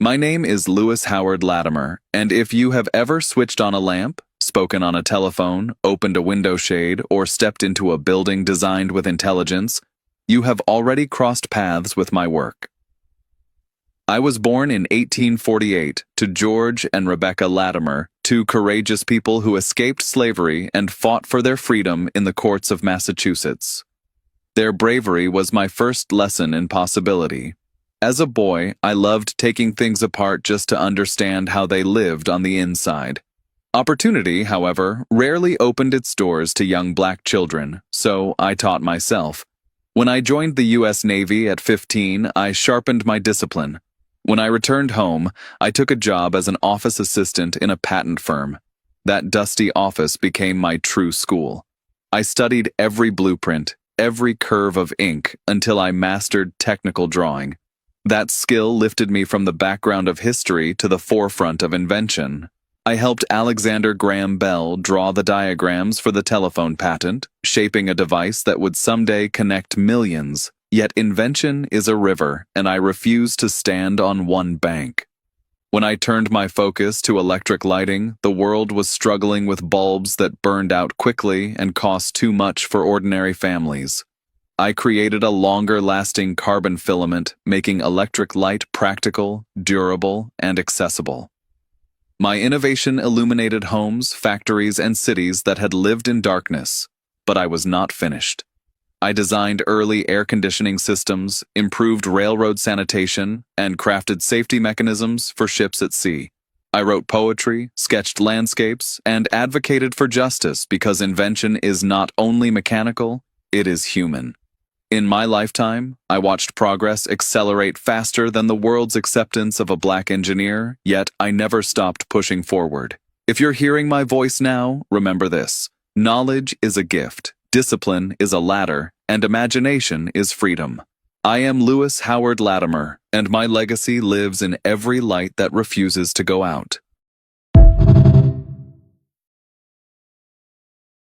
My name is Lewis Howard Latimer, and if you have ever switched on a lamp, spoken on a telephone, opened a window shade, or stepped into a building designed with intelligence, you have already crossed paths with my work. I was born in 1848 to George and Rebecca Latimer, two courageous people who escaped slavery and fought for their freedom in the courts of Massachusetts. Their bravery was my first lesson in possibility. As a boy, I loved taking things apart just to understand how they lived on the inside. Opportunity, however, rarely opened its doors to young black children, so I taught myself. When I joined the U.S. Navy at 15, I sharpened my discipline. When I returned home, I took a job as an office assistant in a patent firm. That dusty office became my true school. I studied every blueprint, every curve of ink, until I mastered technical drawing. That skill lifted me from the background of history to the forefront of invention. I helped Alexander Graham Bell draw the diagrams for the telephone patent, shaping a device that would someday connect millions. Yet invention is a river, and I refuse to stand on one bank. When I turned my focus to electric lighting, the world was struggling with bulbs that burned out quickly and cost too much for ordinary families. I created a longer-lasting carbon filament, making electric light practical, durable, and accessible. My innovation illuminated homes, factories, and cities that had lived in darkness, but I was not finished. I designed early air conditioning systems, improved railroad sanitation, and crafted safety mechanisms for ships at sea. I wrote poetry, sketched landscapes, and advocated for justice because invention is not only mechanical, it is human. In my lifetime, I watched progress accelerate faster than the world's acceptance of a black engineer, yet I never stopped pushing forward. If you're hearing my voice now, remember this: knowledge is a gift, discipline is a ladder, and imagination is freedom. I am Lewis Howard Latimer, and my legacy lives in every light that refuses to go out.